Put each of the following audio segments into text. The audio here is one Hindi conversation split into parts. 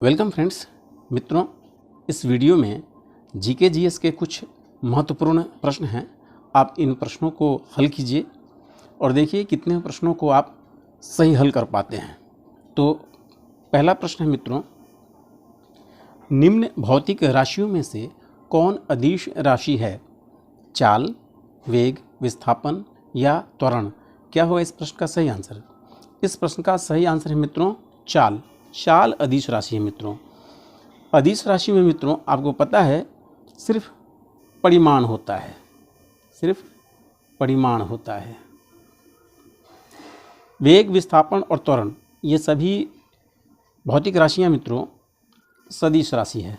Welcome friends. मित्रों, इस वीडियो में जीके जीएस के कुछ महत्वपूर्ण प्रश्न हैं। आप इन प्रश्नों को हल कीजिए और देखिए कितने प्रश्नों को आप सही हल कर पाते हैं। तो पहला प्रश्न है मित्रों, निम्न भौतिक राशियों में से कौन अदिश राशि है? चाल, वेग, विस्थापन या त्वरण? क्या होगा इस प्रश्न का सही आंसर? इस प्रश्न का सही आंसर है मित्रों चाल। चाल अदिश राशि है मित्रों। अदिश राशि में मित्रों आपको पता है सिर्फ परिमाण होता है, सिर्फ परिमाण होता है। वेग, विस्थापन और त्वरण ये सभी भौतिक राशियां मित्रों सदिश राशि है।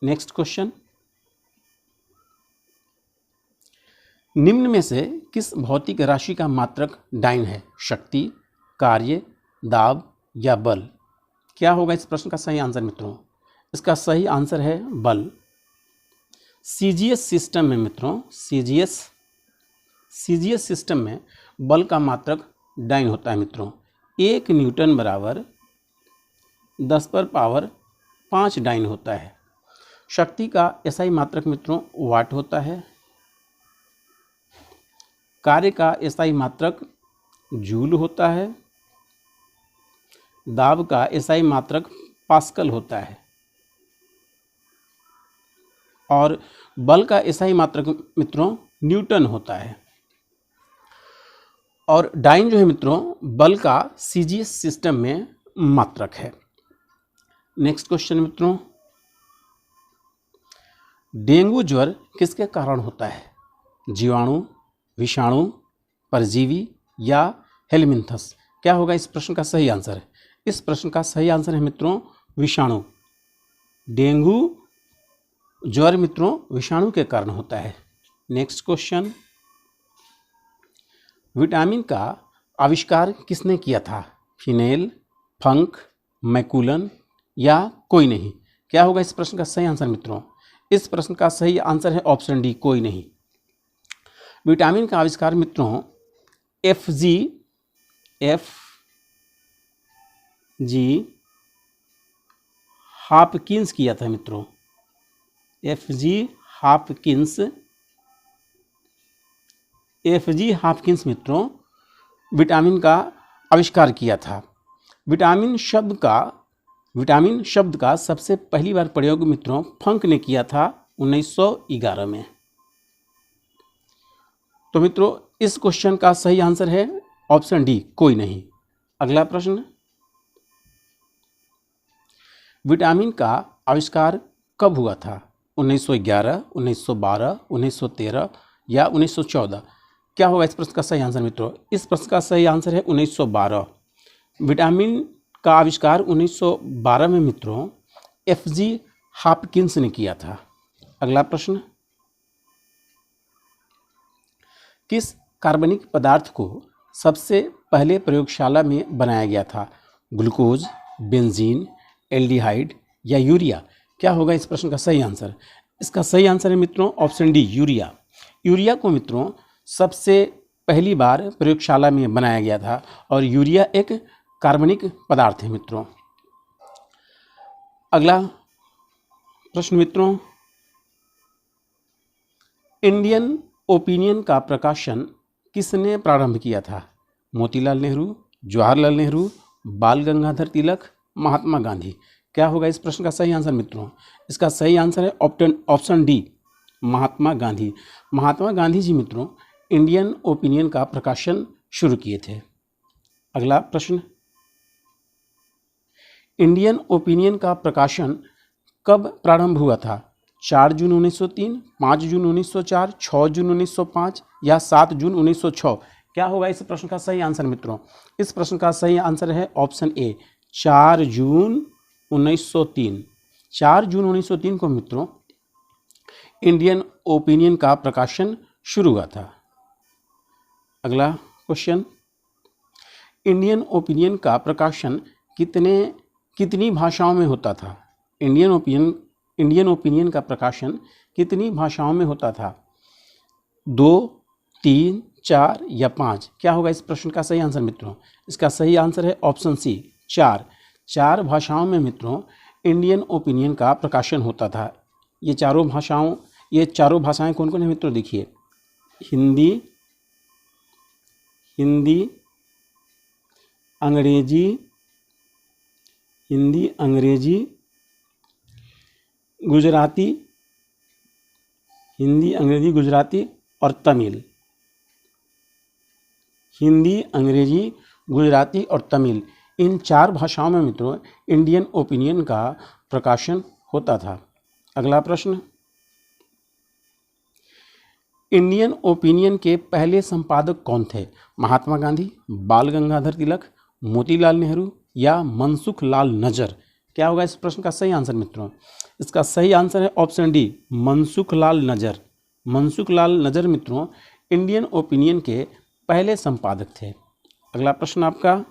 नेक्स्ट क्वेश्चन, निम्न में से किस भौतिक राशि का मात्रक डाइन है? शक्ति, कार्य, दाब या बल? क्या होगा इस प्रश्न का सही आंसर मित्रों? इसका सही आंसर है बल। सीजीएस सिस्टम में मित्रों सीजीएस सिस्टम में बल का मात्रक डाइन होता है मित्रों। 1 न्यूटन बराबर 10⁵ डाइन होता है। शक्ति का एसआई मात्रक मित्रों वाट होता है। कार्य का एसआई मात्रक जूल होता है। दाब का एसआई मात्रक पास्कल होता है और बल का एसआई मात्रक मित्रों न्यूटन होता है। और डाइन जो है मित्रों बल का सीजीएस सिस्टम में मात्रक है। नेक्स्ट क्वेश्चन मित्रों, डेंगू ज्वर किसके कारण होता है? जीवाणु, विषाणु, परजीवी या हेलमिंथस? क्या होगा इस प्रश्न का सही आंसर? इस प्रश्न का सही आंसर है मित्रों विषाणु। डेंगू ज्वर मित्रों विषाणु के कारण होता है। नेक्स्ट क्वेश्चन, विटामिन का आविष्कार किसने किया था? फिनेल, फंक, मैकुलन या कोई नहीं? क्या होगा इस प्रश्न का सही आंसर मित्रों? इस प्रश्न का सही आंसर है ऑप्शन डी, कोई नहीं। विटामिन का आविष्कार मित्रों एफजी हॉपकिंस किया था मित्रों। एफजी हॉपकिंस मित्रों विटामिन का आविष्कार किया था। विटामिन शब्द का सबसे पहली बार प्रयोग मित्रों फंक ने किया था 1911 में। तो मित्रों इस क्वेश्चन का सही आंसर है ऑप्शन डी, कोई नहीं। अगला प्रश्न, विटामिन का आविष्कार कब हुआ था? 1911, 1912, 1913 या 1914? क्या होगा इस प्रश्न का सही आंसर मित्रों? इस प्रश्न का सही आंसर है 1912। विटामिन का आविष्कार 1912 में मित्रों एफजी हॉपकिंस ने किया था। अगला प्रश्न, किस कार्बनिक पदार्थ को सबसे पहले प्रयोगशाला में बनाया गया था? ग्लूकोज, बेंजीन, एल्डिहाइड या यूरिया? क्या होगा इस प्रश्न का सही आंसर? इसका सही आंसर है मित्रों ऑप्शन डी, यूरिया। यूरिया को मित्रों सबसे पहली बार प्रयोगशाला में बनाया गया था और यूरिया एक कार्बनिक पदार्थ है मित्रों। अगला प्रश्न मित्रों, इंडियन ओपिनियन का प्रकाशन किसने प्रारंभ किया था? मोतीलाल नेहरू, जवाहरलाल नेहरू, बाल गंगाधर तिलक, महात्मा गांधी? क्या होगा इस प्रश्न का सही आंसर मित्रों? इसका सही आंसर है ऑप्शन डी, महात्मा गांधी। महात्मा गांधी जी मित्रों इंडियन ओपिनियन का प्रकाशन शुरू किए थे। अगला प्रश्न, इंडियन ओपिनियन का प्रकाशन कब प्रारंभ हुआ था? 4 जून 1903, 5 जून 1904, 6 जून 1905 या 7 जून 1906? क्या होगा इस प्रश्न का सही आंसर मित्रों? इस प्रश्न का सही आंसर है ऑप्शन ए, 4 जून 1903। 4 जून 1903 को मित्रों इंडियन ओपिनियन का प्रकाशन शुरू हुआ था। अगला क्वेश्चन, इंडियन ओपिनियन का प्रकाशन कितनी भाषाओं में होता था? इंडियन ओपिनियन का प्रकाशन कितनी भाषाओं में होता था? 2, 3, 4 या 5? क्या होगा इस प्रश्न का सही आंसर मित्रों? इसका सही आंसर है ऑप्शन सी 4। 4 भाषाओं में मित्रों इंडियन ओपिनियन का प्रकाशन होता था। ये चारों भाषाएं कौन कौन है मित्रों? देखिए, हिंदी, अंग्रेजी, गुजराती और तमिल। इन 4 भाषाओं में मित्रों इंडियन ओपिनियन का प्रकाशन होता था। अगला प्रश्न, इंडियन ओपिनियन के पहले संपादक कौन थे? महात्मा गांधी, बाल गंगाधर तिलक, मोतीलाल नेहरू या मनसुख लाल नजर? क्या होगा इस प्रश्न का सही आंसर मित्रों? इसका सही आंसर है ऑप्शन डी, मनसुख लाल नजर। मनसुख लाल नजर मित्रों इंडियन ओपिनियन के पहले संपादक थे। अगला प्रश्न आपका,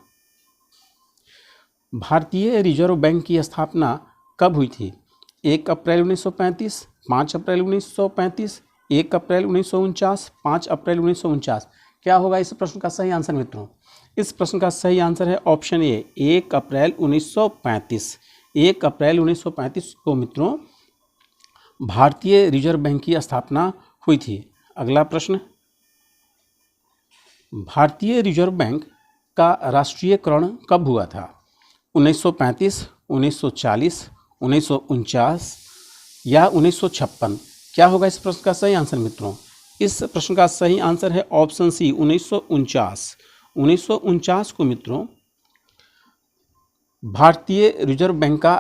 भारतीय रिजर्व बैंक की स्थापना कब हुई थी? 1 अप्रैल 1935, 5 अप्रैल 1935, 1 अप्रैल 1949, 5 अप्रैल 1949? क्या होगा इस प्रश्न का सही आंसर मित्रों? इस प्रश्न का सही आंसर है ऑप्शन ए, 1 अप्रैल 1935। 1 अप्रैल 1935 को मित्रों भारतीय रिजर्व बैंक की स्थापना हुई थी। अगला प्रश्न, भारतीय रिजर्व बैंक का राष्ट्रीयकरण कब हुआ था? 1935, 1940, 1949 या 1956? क्या होगा इस प्रश्न का सही आंसर मित्रों? इस प्रश्न का सही आंसर है ऑप्शन सी, 1949। 1949 को मित्रों भारतीय रिजर्व बैंक का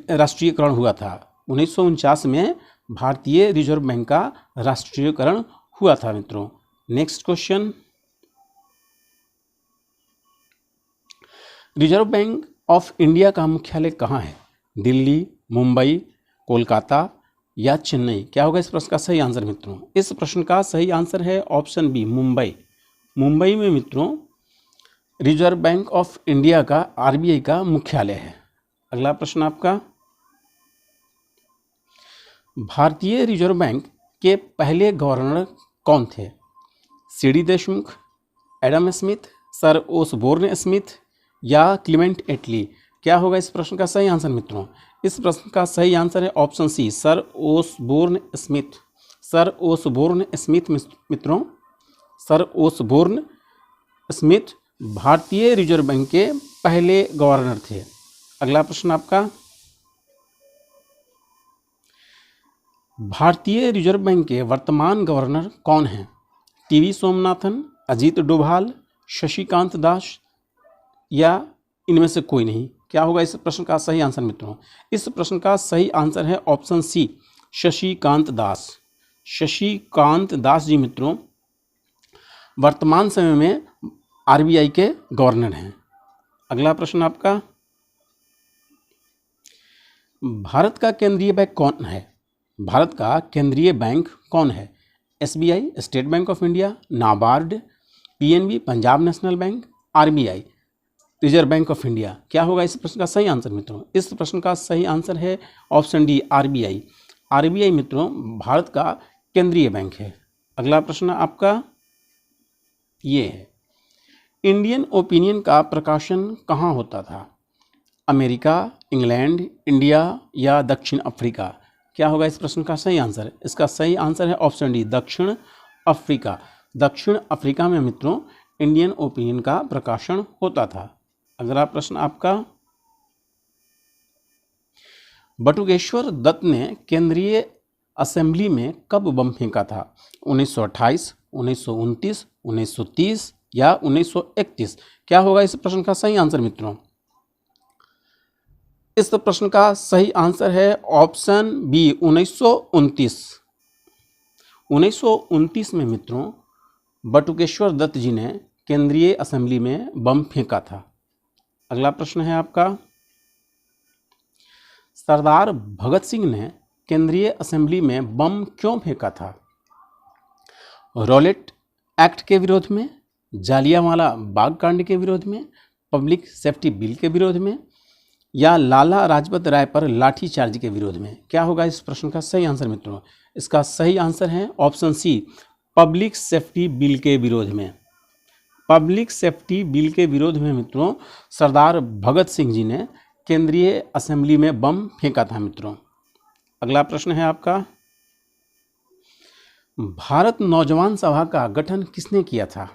राष्ट्रीयकरण हुआ था। 1949 में भारतीय रिजर्व बैंक का राष्ट्रीयकरण हुआ था मित्रों। Next question, reserve bank of India का मुख्यालय कहाँ है? दिल्ली, मुंबई, कोलकाता या चेन्नई? क्या होगा इस प्रश्न का सही आंसर मित्रों? इस प्रश्न का सही आंसर है ऑप्शन बी, मुंबई। मुंबई में मित्रों रिजर्व बैंक ऑफ इंडिया का, आरबीआई का मुख्यालय है। अगला प्रश्न आपका, भारतीय रिजर्व बैंक के पहले गवर्नर कौन थे? CD Deshmukh, Adam Smith, sir Osborne Smith या क्लीमेंट एटली? क्या होगा इस प्रश्न का सही आंसर मित्रों? इस प्रश्न का सही आंसर है option C, sir Osborne Smith. Sir Osborne Smith मित्रों, सर ओसबोर्न स्मिथ भारतीय रिजर्व बैंक के पहले गवर्नर थे। अगला प्रश्न आपका, भारतीय रिजर्व बैंक के वर्तमान गवर्नर कौन हैं? टीवी सोमनाथन, अजीत डोभाल, शशिकांत दास या इनमें से कोई नहीं? क्या होगा इस प्रश्न का सही आंसर मित्रों? इस प्रश्न का सही आंसर है ऑप्शन सी, शशिकांत दास। शशिकांत दास जी मित्रों वर्तमान समय में आरबीआई के गवर्नर हैं। अगला प्रश्न आपका, भारत का केंद्रीय बैंक कौन है? भारत का केंद्रीय बैंक कौन है? SBI, state bank of India, NABARD, PNB, Punjab national bank, RBI, reserve bank of India? क्या होगा इस प्रश्न का सही आंसर मित्रों? इस प्रश्न का सही आंसर है ऑप्शन डी, आरबीआई। आरबीआई मित्रों भारत का केंद्रीय बैंक है। अगला प्रश्न आपका ये है, इंडियन ओपिनियन का प्रकाशन कहाँ होता था? अमेरिका, इंग्लैंड, इंडिया या दक्षिण अफ्रीका? क्या होगा इस प्रश्न का सही आंसर? इसका सही आंसर है ऑप्शन डी, दक्षिण अफ्रीका। दक्षिण अफ्रीका में मित्रों इंडियन ओपिनियन का प्रकाशन होता था। अगला प्रश्न आपका, बटुकेश्वर दत्त ने केंद्रीय असेंबली में कब बम फेंका था? 1928, 1929, 1930 या 1931? क्या होगा इस प्रश्न का सही आंसर मित्रों? इस प्रश्न का सही आंसर है ऑप्शन बी, 1929। 1929 में मित्रों बटुकेश्वर दत्त जी ने केंद्रीय असेंबली में बम फेंका था। अगला प्रश्न है आपका, सरदार भगत सिंह ने केंद्रीय असेंबली में बम क्यों फेंका था? रॉलेट एक्ट के विरोध में, जालियांवाला बाग कांड के विरोध में, पब्लिक सेफ्टी बिल के विरोध में या लाला लाजपत राय पर लाठीचार्ज के विरोध में? क्या होगा इस प्रश्न का सही आंसर मित्रों? इसका सही आंसर है option C, public safety bill के विरोध में। पब्लिक सेफ्टी बिल के विरोध में मित्रों सरदार भगत सिंह जी ने केंद्रीय असेंबली में बम फेंका था मित्रों। अगला प्रश्न है आपका, भारत नौजवान सभा का गठन किसने किया था?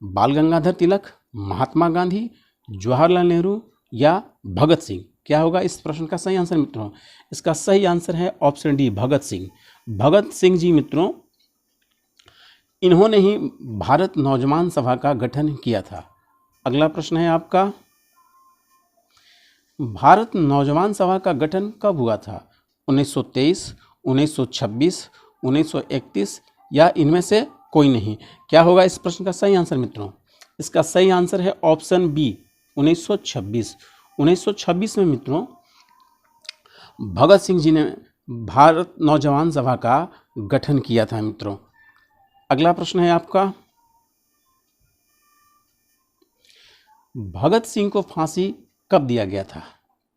बाल गंगाधर तिलक, महात्मा गांधी, जवाहरलाल नेहरू या भगत सिंह? क्या होगा इस प्रश्न का सही आंसर मित्रों? इसका सही आंसर है ऑप्शन डी, भगत सिंह। भगत सिंह जी मित्रों, इन्होंने ही भारत नौजवान सभा का गठन किया था। अगला प्रश्न है आपका, भारत नौजवान सभा का गठन कब हुआ था? 1923, 1926, 1931 या इनमें से कोई नहीं? क्या होगा इस प्रश्न का सही आंसर मित्रों? इसका सही आंसर है ऑप्शन बी, 1926। 1926 में मित्रों भगत सिंह जी ने भारत नौजवान सभा का गठन किया था मित्रों। अगला प्रश्न है आपका, भगत सिंह को फांसी कब दिया गया था?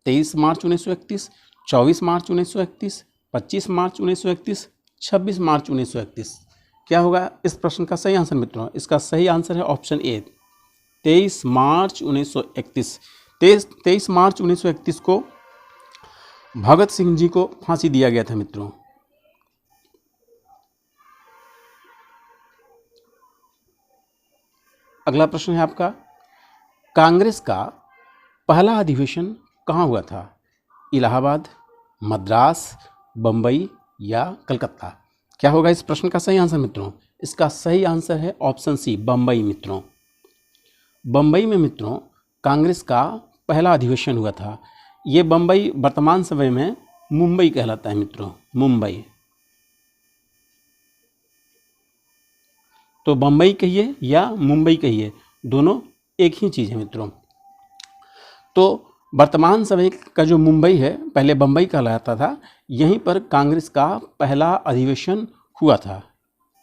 23 मार्च 1931, 24 मार्च 1931, 25 मार्च 1931, 26 मार्च 1931? क्या होगा इस प्रश्न का सही आंसर मित्रों? इसका सही आंसर है ऑप्शन ए, 23 मार्च 1931। 23 मार्च 1931 को भगत सिंह जी को फांसी दिया गया था मित्रों। अगला प्रश्न है आपका, कांग्रेस का पहला अधिवेशन कहाँ हुआ था? इलाहाबाद, मद्रास, बम्बई या कलकत्ता? क्या होगा इस प्रश्न का सही आंसर मित्रों? इसका सही आंसर है ऑप्शन सी, बम्बई मित्रों। बम्बई में मित्रों कांग्रेस का पहला अधिवेशन हुआ था। ये बम्बई वर्तमान समय में मुंबई कहलाता है मित्रों, मुंबई। तो बम्बई कहिए या मुंबई कहिए, दोनों एक ही चीज़ है मित्रों। तो वर्तमान समय का जो मुंबई है पहले बम्बई कहलाता था, यहीं पर कांग्रेस का पहला अधिवेशन हुआ था।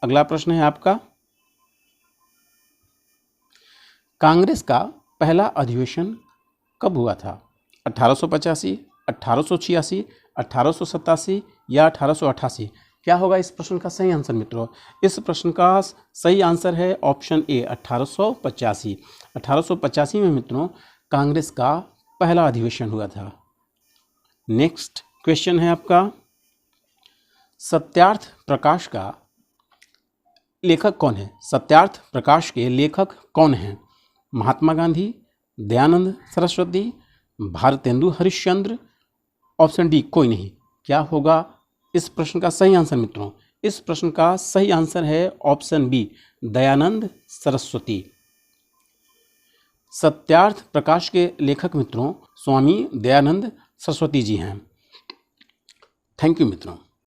अगला प्रश्न है आपका, कांग्रेस का पहला अधिवेशन कब हुआ था? 1885, 1886, 1887 या 1888? क्या होगा इस प्रश्न का सही आंसर मित्रों? इस प्रश्न का सही आंसर है ऑप्शन ए, 1885। 1885 में मित्रों कांग्रेस का पहला अधिवेशन हुआ था। नेक्स्ट क्वेश्चन है आपका, सत्यार्थ प्रकाश का लेखक कौन है? सत्यार्थ प्रकाश के लेखक कौन हैं? महात्मा गांधी, दयानंद सरस्वती, भारतेंदु हरिश्चंद्र, ऑप्शन डी, कोई नहीं? क्या होगा इस प्रश्न का सही आंसर मित्रों? इस प्रश्न का सही आंसर है ऑप्शन बी, दयानंद सरस्वती। सत्यार्थ प्रकाश के लेखक मित्रों स्वामी दयानंद सरस्वती जी हैं। थैंक यू मित्रों।